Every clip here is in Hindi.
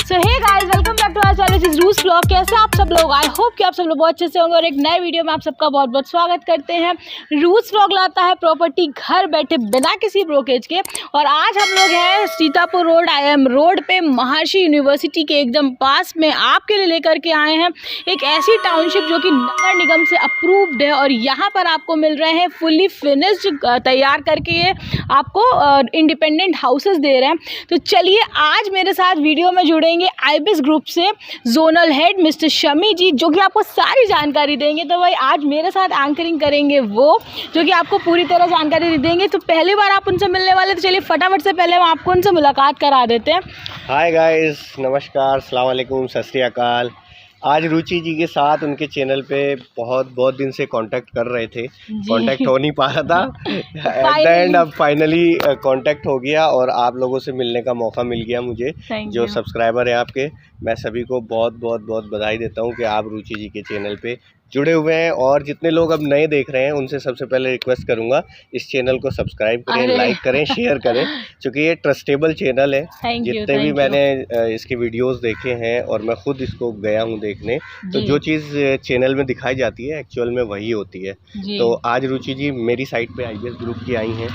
So hey guys, welcome back to our channel this is रूस व्लॉग। कैसे आप सब लोग? आई होप कि आप सब लोग बहुत अच्छे से होंगे और एक नए वीडियो में आप सबका बहुत बहुत स्वागत करते हैं। रूस व्लॉग लाता है प्रॉपर्टी घर बैठे बिना किसी ब्रोकेज के। और आज हम लोग हैं सीतापुर रोड IIM रोड पे महर्षि यूनिवर्सिटी के एकदम पास में आपके लिए लेकर के आए हैं एक ऐसी टाउनशिप जो कि नगर निगम से अप्रूव्ड है। और यहाँ पर आपको मिल रहे हैं फुली फिनिश्ड तैयार करके ये आपको इंडिपेंडेंट हाउसेस दे रहे हैं। तो चलिए आज मेरे साथ वीडियो में जुड़ेंगे आईबिस ग्रुप से जोनल हेड मिस्टर शमी जी, जो कि आपको सारी जानकारी देंगे। तो भाई आज मेरे साथ एंकरिंग करेंगे वो, जो कि आपको पूरी तरह जानकारी देंगे। तो पहली बार आप उनसे मिलने वाले, तो चलिए फटाफट से पहले हम आपको उनसे मुलाकात करा देते हैं। हाय गाइस, नमस्कार, अस्सलाम वालेकुम, सत श्री अकाल। आज रुचि जी के साथ उनके चैनल पे बहुत दिन से कांटेक्ट कर रहे थे, कांटेक्ट हो नहीं पा रहा था। एट द एंड अब फाइनली कांटेक्ट हो गया और आप लोगों से मिलने का मौका मिल गया मुझे। जो सब्सक्राइबर हैं आपके, मैं सभी को बहुत बधाई देता हूं कि आप रुचि जी के चैनल पे जुड़े हुए हैं। और जितने लोग अब नए देख रहे हैं उनसे सबसे पहले रिक्वेस्ट करूंगा इस चैनल को सब्सक्राइब करें, लाइक करें, शेयर करें, क्योंकि ये ट्रस्टेबल चैनल है। जितने भी मैंने इसके वीडियोस देखे हैं और मैं खुद इसको गया हूं देखने, तो जो चीज़ चैनल में दिखाई जाती है एक्चुअल में वही होती है। तो आज रुचि जी मेरी साइट पे आईबीएस ग्रुप की आई हैं।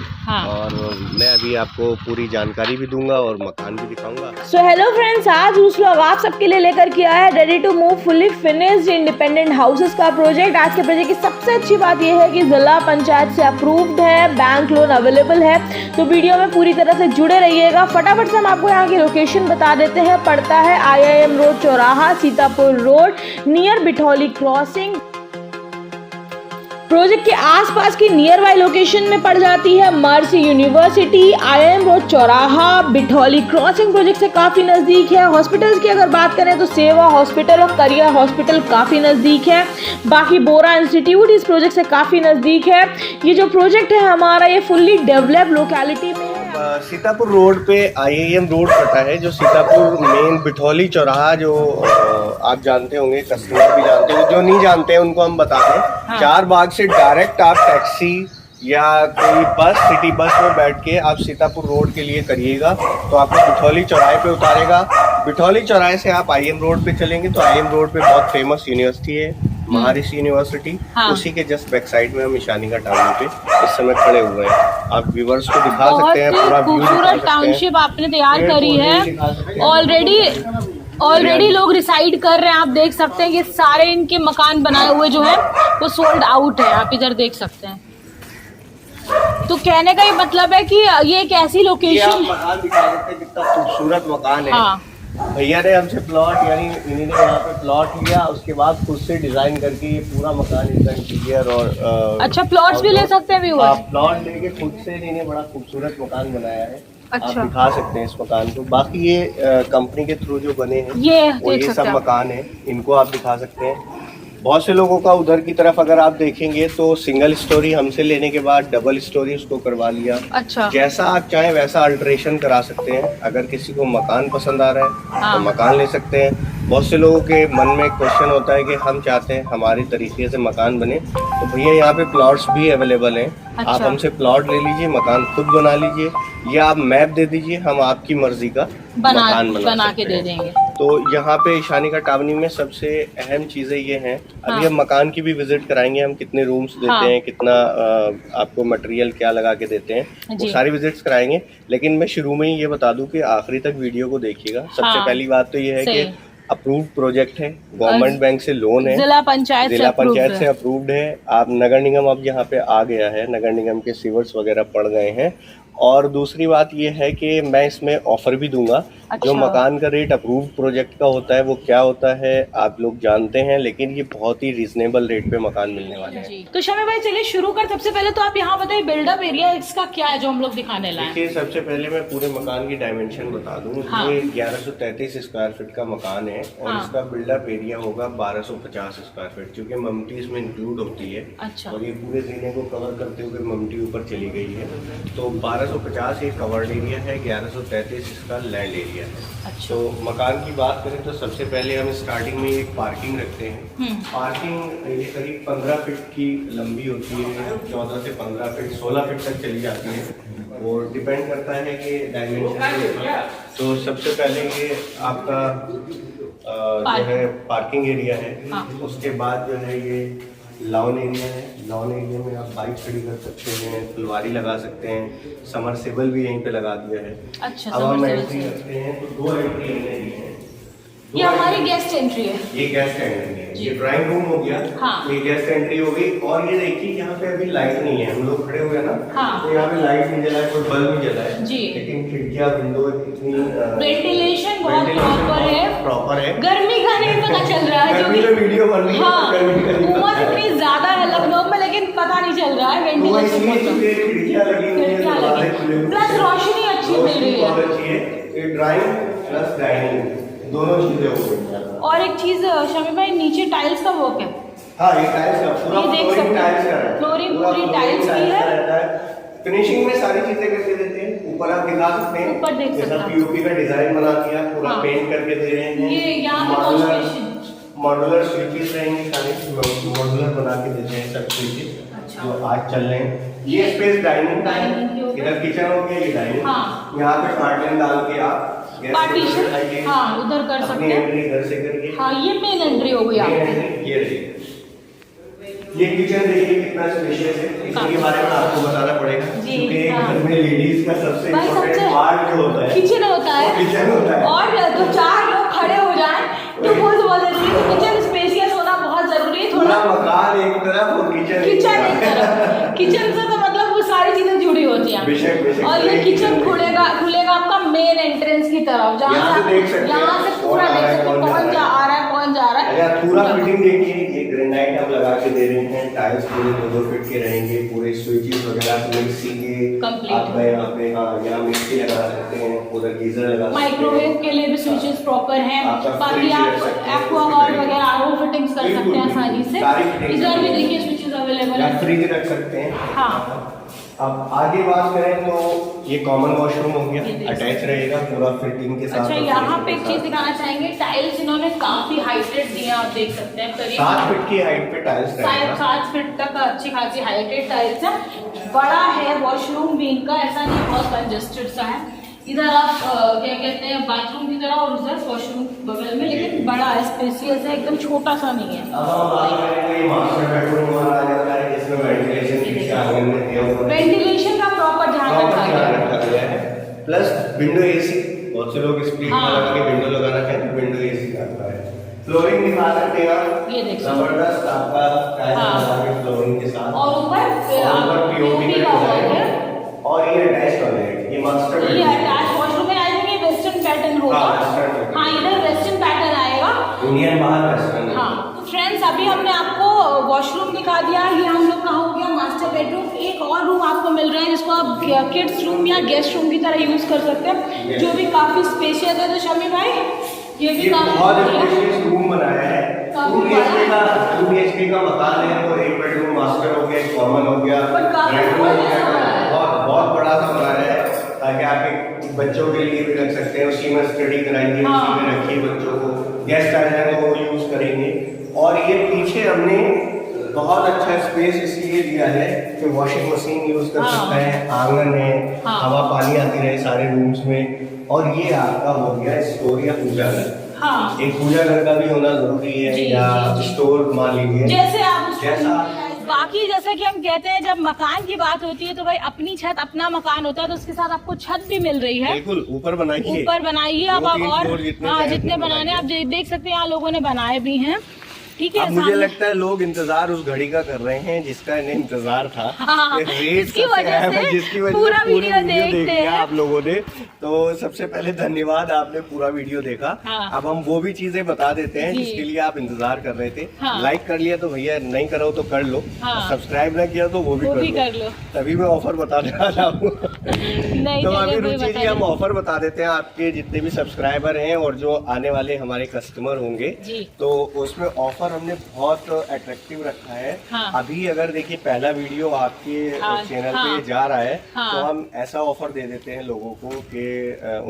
और मैं अभी आपको पूरी जानकारी भी दूंगा और मकान भी दिखाऊंगा। सो हेलो फ्रेंड्स, आज रूस व्लॉग आप सबके लिए लेकर के आया है ready to move fully finished independent houses का प्रोजेक्ट। आज के प्रोजेक्ट की सबसे अच्छी बात यह है कि जिला पंचायत से अप्रूव्ड है, बैंक लोन अवेलेबल है। तो वीडियो में पूरी तरह से जुड़े रहिएगा। फटाफट से हम आपको यहाँ की लोकेशन बता देते हैं। पड़ता है IIM रोड चौराहा, Sitapur road, near Bithauli crossing. Project के आसपास की नियर बाय लोकेशन में पड़ जाती है महर्षि यूनिवर्सिटी, IIM रोड चौराहा, बिठौली क्रॉसिंग प्रोजेक्ट से काफ़ी नज़दीक है। हॉस्पिटल्स की अगर बात करें तो सेवा हॉस्पिटल और करियर हॉस्पिटल काफ़ी नज़दीक है। बाकी बोरा इंस्टीट्यूट इस प्रोजेक्ट से काफ़ी नज़दीक है। ये जो प्रोजेक्ट है हमारा, ये फुल्ली डेवलप लोकेलिटी में है। सीतापुर रोड पे IIM रोड पड़ता है, जो सीतापुर मेन बिठौली चौराहा, जो आप जानते होंगे, कस्टमर भी जानते होंगे, जो नहीं जानते हैं उनको हम बताते हैं। चार बाग से डायरेक्ट आप टैक्सी या कोई बस, सिटी बस में बैठ के आप सीतापुर रोड के लिए करिएगा तो आपको बिठौली चौराहे पे उतारेगा। बिठौली चौराहे से आप IIM रोड पे चलेंगे तो IIM रोड पे बहुत फेमस यूनिवर्सिटी है, महर्षि यूनिवर्सिटी। उसी के जस्ट बैक साइड में हम ईशानी का टाउन पे इस समय खड़े हुए हैं। आप व्यूअर्स को दिखा सकते हैं, पूरा खूबसूरत टाउनशिप आपने तैयार करी है। ऑलरेडी लोग रिसाइड कर रहे हैं। आप देख सकते हैं कि सारे इनके मकान बनाए हुए जो है वो सोल्ड आउट है। आप इधर देख सकते हैं। तो कहने का ये मतलब है कि ये एक ऐसी लोकेशन, मकान दिखा सकते हैं कितना खूबसूरत मकान है। भैया ने हमसे प्लॉट, यानी इन्होंने यहाँ पे प्लॉट लिया, उसके बाद खुद से डिजाइन करके ये पूरा मकान इनका इंटीरियर और अच्छा प्लॉट्स भी ले सकते हैं व्यूअर्स। प्लॉट लेके खुद से इन्होंने बड़ा खूबसूरत मकान बनाया है। आप दिखा सकते हैं इस मकान को। बाकी ये कंपनी के थ्रू जो बने हैं ये सब मकान है, इनको आप दिखा सकते हैं। बहुत से लोगों का उधर की तरफ अगर आप देखेंगे तो सिंगल स्टोरी हमसे लेने के बाद डबल स्टोरी उसको करवा लिया। अच्छा, जैसा आप चाहें वैसा अल्ट्रेशन करा सकते हैं। अगर किसी को मकान पसंद आ रहा है तो मकान ले सकते हैं। बहुत से लोगों के मन में क्वेश्चन होता है कि हम चाहते हैं हमारे तरीके से मकान बने, तो भैया यहाँ पे प्लॉट्स भी अवेलेबल हैं। आप हमसे प्लॉट ले लीजिए, मकान खुद बना लीजिए, या आप मैप दे दीजिए, हम आपकी मर्जी का मकान बना के दे देंगे। तो यहाँ पे ईशानी का टावनी में सबसे अहम चीज़ें ये हैं। अभी हम मकान की भी विजिट कराएंगे, हम कितने रूम्स देते हैं, कितना आपको मटेरियल क्या लगा के देते हैं, वो सारी विजिट्स कराएंगे। लेकिन मैं शुरू में ही ये बता दूं कि आखिरी तक वीडियो को देखिएगा। सबसे पहली बात तो ये है कि अप्रूव्ड प्रोजेक्ट है, गवर्नमेंट बैंक से लोन है, जिला पंचायत से अप्रूव्ड है। आप नगर निगम अब यहाँ पे आ गया है, नगर निगम के सीवर्स वगैरह पड़ गए हैं। और दूसरी बात ये है कि मैं इसमें ऑफर भी दूंगा। जो मकान का रेट अप्रूव्ड प्रोजेक्ट का होता है वो क्या होता है आप लोग जानते हैं, लेकिन ये बहुत ही रीजनेबल रेट पे मकान मिलने वाले हैं। तो शमी भाई चलिए शुरू कर। सबसे पहले तो आप यहाँ बताइए बिल्डअप एरिया इसका क्या है जो हम लोग दिखाने लाए। देखिए, सबसे पहले मैं पूरे मकान की डायमेंशन बता दूं। ये 1133 स्क्वायर फीट का मकान है और इसका बिल्डअप एरिया होगा 1250 स्क्वायर फीट, क्योंकि ममटी इसमें इंक्लूड होती है। और ये पूरे जीने को कवर करते हुए ममटी ऊपर चली गई है। तो 1250 ये कवर्ड एरिया है, 1133 इसका लैंड एरिया है। तो मकान की बात करें तो सबसे पहले हम स्टार्टिंग में एक पार्किंग रखते हैं। पार्किंग ये करीब 15 फीट की लंबी होती है, 14 से 15 फीट 16 फीट तक चली जाती है। वो डिपेंड करता है कि डायमेंशन के ऊपर। तो सबसे पहले ये आपका जो है पार्किंग एरिया है। उसके बाद जो है ये लॉन एरिया है। लॉन एरिया में आप बाइक खड़ी कर सकते हैं, फुलवारी लगा सकते हैं, समरसेबल भी यहीं पे लगा दिया है। अच्छा, अब हम एंट्री करते हैं तो 2 एंट्री है। ये हमारी गेस्ट एंट्री है। ये गेस्ट एंट्री है। ये ड्राइंग रूम हो गया। हाँ। ये गेस्ट एंट्री हो गई। और ये देखिए यहाँ पे अभी लाइट नहीं है, हम लोग खड़े हुए हैं ना। हाँ। तो यहाँ पे लाइट नहीं जला है, कोई बल्ब नहीं जला है जी। लेकिन खिड़कियाँ, विंडो कितनी वेंटिलेशन बहुत प्रॉपर है। गर्मी का नहीं पता चल रहा है गर्मी में वीडियो बन रही है। हाँ, गर्मी का नहीं उमस इतनी ज्यादा है लखनऊ में, लेकिन पता नहीं चल रहा है वेंटिलेशन खिड़कियाँ लगी हुई है, प्लस रोशनी अच्छी मिल रही है। बहुत अच्छी है। ये ड्राइंग प्लस डाइनिंग दोनों चीजें हो गई। और एक चीज शमी भाई, नीचे टाइल्स का वर्क है। हाँ, ये टाइल्स का पूरा ये देख सकते हैं, फ्लोरिंग पूरी टाइल्स की है। फिनिशिंग में सारी चीजें करके देते हैं। ऊपर आप दिखा सकते हैं, ऊपर देख सकते हैं, पीओपी का डिजाइन बना दिया, पूरा पेंट करके दे रहे हैं। ये यहाँ मॉड्यूलर स्विचेस रहेंगे, सारे मॉड्यूलर बना के देते हैं सब स्विचेस जो आज चल रहे हैं। ये स्पेस डाइनिंग का है, इधर किचन हो गया, ये डाइनिंग। यहाँ पे कार्टन डाल के आप पार्टीशन उधर कर सकते हैं, एंट्री घर से करके। हाँ, ये मेन एंट्री हो गई आपकी। ये किचन देखिए कितना स्पेशियस है। इसके बारे में आपको बताना पड़ेगा क्योंकि घर में लेडीज का सबसे इम्पोर्टेंट पार्ट जो होता है किचन होता है। किचन होता है। और तो 4 लोग खड़े हो जाएं तो बहुत जरूरी है। किचन स्पेशियस होना बहुत जरूरी है। थोड़ा मकान एक तरफ और किचन एक तरफ। किचन से तो मतलब वो सारी चीजें जुड़ी होती हैं। बेशक। और ये किचन खुलेगा आपका मेन एंट्रेंस की तरफ, जहाँ से पूरा देख सकते कौन जा आ रहा है, कौन जा रहा है। पूरा फिटिंग देखिए, ये ग्रेनाइट हम लगा के दे रहे हैं। टाइल्स पूरे 2 फीट के रहेंगे, पूरे स्विचेस वगैरह मिक्सी के आप यहाँ पे यहाँ मिक्सी लगा सकते हैं, पूरा गीजर लगा, माइक्रोवेव के लिए भी स्विचेस प्रॉपर हैं। बाकी आप एक्वागार्ड वगैरह आरओ फिटिंग्स कर सकते हैं आसानी से। इधर भी देखिए स्विचेस अवेलेबल है, फ्रिज रख सकते हैं। हाँ। अब आगे बात करें तो ये कॉमन वॉशरूम हो गया, अटैच रहेगा पूरा फिटिंग के साथ। अच्छा, यहाँ पे एक चीज दिखाना चाहेंगे, टाइल्स इन्होंने काफी हाइटेड दिए, आप देख सकते हैं। करीब 7 फीट की हाइट पे टाइल्स रहेगा। 7 फीट तक अच्छी खासी हाइटेड टाइल्स है। बड़ा है वॉशरूम भी इनका, ऐसा नहीं बहुत कंजेस्टेड सा है। इधर आप क्या कहते हैं बाथरूम की तरह, और उधर वॉशरूम बगल में, लेकिन बड़ा है, स्पेसियस है, एकदम छोटा सा नहीं है। वेंटिलेशन का प्रॉपर ध्यान रखा गया है। प्लस विंडो एसी, बहुत से लोग स्प्लिट लगा के विंडो लगाना चाहते हैं, विंडो एसी आता है। फ्लोरिंग दिखा सकते हैं आप, ये देखिए जबरदस्त आपका टाइल्स फ्लोरिंग के साथ। और ऊपर पीओपी का वर्क है। और ये अटैच वाला है, ये मास्टर बेडरूम, ये अटैच वॉशरूम में आई थिंक ये वेस्टर्न पैटर्न होगा। हाँ, इधर वेस्टर्न पैटर्न आएगा, इंडियन बाहर वेस्टर्न। हाँ। तो फ्रेंड्स, अभी हमने आपको वॉशरूम दिखा दिया, ये हम लोग का हो गया मास्टर बेडरूम। एक और रूम आपको मिल रहा है जिसको आप किड्स रूम या गेस्ट रूम की तरह यूज कर सकते हैं, जो भी काफी स्पेशियस है। तो शमी भाई, ये भी काफी रूम बनाया है। 2 BHK का मकान है, तो 1 बेडरूम मास्टर हो गया, कॉमन हो गया, बहुत बड़ा सा बनाया है ताकि आप बच्चों के लिए भी रख सकते हैं। उसी में स्टडी कराएंगे, उसी में रखिए बच्चों को, गेस्ट आ जाए तो वो यूज करेंगे। और ये पीछे हमने बहुत अच्छा स्पेस इसलिए दिया है कि वॉशिंग मशीन यूज कर सकते हैं, आंगन है, हवा पानी आती रहे सारे रूम्स में। और ये आपका हो गया स्टोर या पूजा घर। हाँ। एक पूजा घर का भी होना जरूरी है, या स्टोर मान लीजिए, जैसे आप बाकी जैसे कि हम कहते हैं, जब मकान की बात होती है तो भाई अपनी छत, अपना मकान होता है, तो उसके साथ आपको छत भी मिल रही है। बिल्कुल, ऊपर बनाइए आप और जितने बनाने आप देख सकते हैं, यहाँ लोगों ने बनाए भी हैं। ठीक है, मुझे लगता है लोग इंतजार उस घड़ी का कर रहे हैं जिसका इन्हें इंतजार था। हाँ, जिसकी वजह से पूरा वीडियो देखते हैं आप लोगों ने। तो सबसे पहले धन्यवाद, आपने पूरा वीडियो देखा। हाँ। अब हम वो भी चीजें बता देते हैं जिसके लिए आप इंतजार कर रहे थे। हाँ। लाइक कर लिया तो भैया, नहीं करो तो कर लो। हाँ। सब्सक्राइब ना किया तो वो भी कर लो। तभी मैं ऑफर बताने वाला हूँ। तो अभी रुचि जी, हम ऑफर बता देते हैं आपके जितने भी सब्सक्राइबर हैं और जो आने वाले हमारे कस्टमर होंगे, तो उसमें ऑफर ऑफर हमने बहुत अट्रैक्टिव रखा है। हाँ। अभी अगर देखिए पहला वीडियो आपके चैनल पे जा रहा है तो हम ऐसा ऑफर दे देते हैं लोगों को कि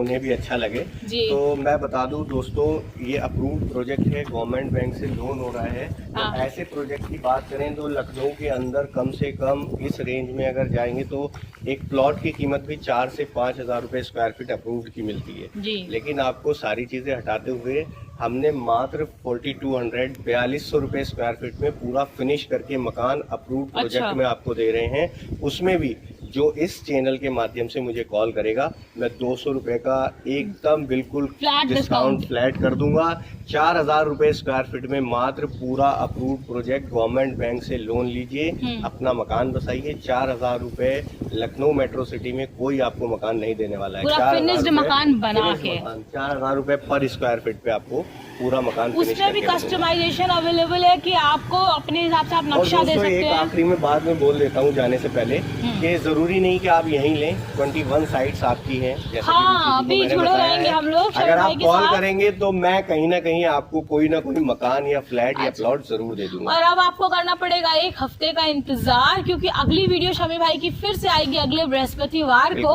उन्हें भी अच्छा लगे। तो मैं बता दूं दोस्तों, ये अप्रूव्ड प्रोजेक्ट है, गवर्नमेंट बैंक से लोन हो रहा है। तो ऐसे प्रोजेक्ट की बात करें तो लखनऊ के अंदर कम से कम इस रेंज में अगर जाएंगे तो एक प्लॉट की कीमत भी 4 से 5 हज़ार रुपए स्क्वायर फीट अप्रूव्ड की मिलती है। लेकिन आपको सारी चीजें हटाते हुए हमने मात्र 4200 रुपए स्क्वायर फीट में पूरा फिनिश करके मकान अप्रूव्ड प्रोजेक्ट में आपको दे रहे हैं। उसमें भी जो इस चैनल के माध्यम से मुझे कॉल करेगा, मैं 200 रुपए का एकदम बिल्कुल डिस्काउंट फ्लैट कर दूंगा। 4000 रुपए स्क्वायर फीट में मात्र पूरा अप्रूव्ड प्रोजेक्ट, गवर्नमेंट बैंक से लोन लीजिए, अपना मकान बसाइए। 4000 रुपए लखनऊ मेट्रो सिटी में कोई आपको मकान नहीं देने वाला है। 4000 मकान बना के 4000 रुपए पर स्क्वायर फीट पे आपको पूरा मकान। उसमें भी कस्टमाइजेशन अवेलेबल है कि आपको अपने हिसाब से आप नक्शा दे सकते हैं। एक आखिरी में बाद में बोल देता हूँ जाने से पहले कि जरूरी नहीं कि आप यहीं लें, 21 साइट्स आपकी हैं। हाँ, अभी जुड़े रहेंगे हम लोग। अगर आप कॉल करेंगे तो मैं कहीं ना कहीं आपको कोई ना कोई मकान या फ्लैट या प्लॉट जरूर दे दूंगा। और अब आपको करना पड़ेगा 1 हफ्ते का इंतजार, क्योंकि अगली वीडियो शमी भाई की फिर से आएगी अगले बृहस्पतिवार को,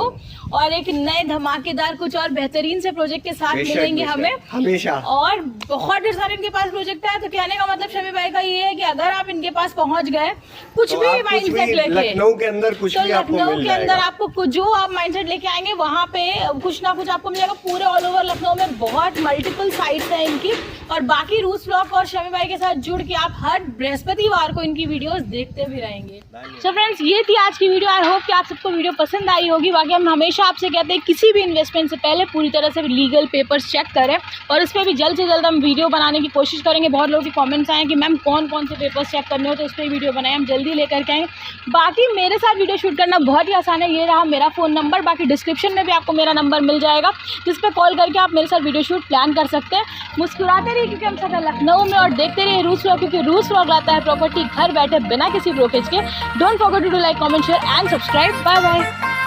और एक नए धमाकेदार कुछ और बेहतरीन से प्रोजेक्ट के साथ मिलेंगे हमें हमेशा। और बहुत ढेर सारे इनके पास प्रोजेक्ट है। तो कहने का मतलब शमी भाई का ये है कि अगर आप इनके पास पहुंच गए कुछ भी माइंडसेट लेके, लखनऊ के अंदर कुछ भी आपको मिल लखनऊ के अंदर आपको जो आप माइंडसेट लेके आएंगे वहाँ पे कुछ ना कुछ आपको मिलेगा। पूरे ऑल ओवर लखनऊ में बहुत मल्टीपल साइट्स हैं इनकी। और बाकी रूस व्लॉग और शमी भाई के साथ जुड़ के आप हर बृहस्पतिवार को इनकी वीडियोस देखते भी रहेंगे। सो फ्रेंड्स, ये थी आज की वीडियो। आई होप कि आप सबको वीडियो पसंद आई होगी। बाकी हम हमेशा आपसे कहते हैं किसी भी इन्वेस्टमेंट से पहले पूरी तरह से लीगल पेपर्स चेक करें, और इस पर भी जल्द से जल्द हम वीडियो बनाने की कोशिश करेंगे। बहुत लोगों के कमेंट्स आए कि मैम कौन कौन से पेपर्स चेक करने हो, तो उस पर वीडियो बनाए, हम जल्दी लेकर के आएंगे। बाकी मेरे साथ वीडियो शूट करना बहुत ही आसान है। ये रहा मेरा फ़ोन नंबर, बाकी डिस्क्रिप्शन में भी आपको मेरा नंबर मिल जाएगा, जिस पर कॉल करके आप मेरे साथ वीडियो शूट प्लान कर सकते हैं। मुस्कुराते रहिए क्योंकि हम सब लखनऊ में, और देखते रहिए रूस व्लॉग, क्योंकि रूस व्लॉग लाता है प्रॉपर्टी घर बैठे बिना किसी ब्रोकेज के। Don't forget to do like, comment, share and subscribe. Bye bye.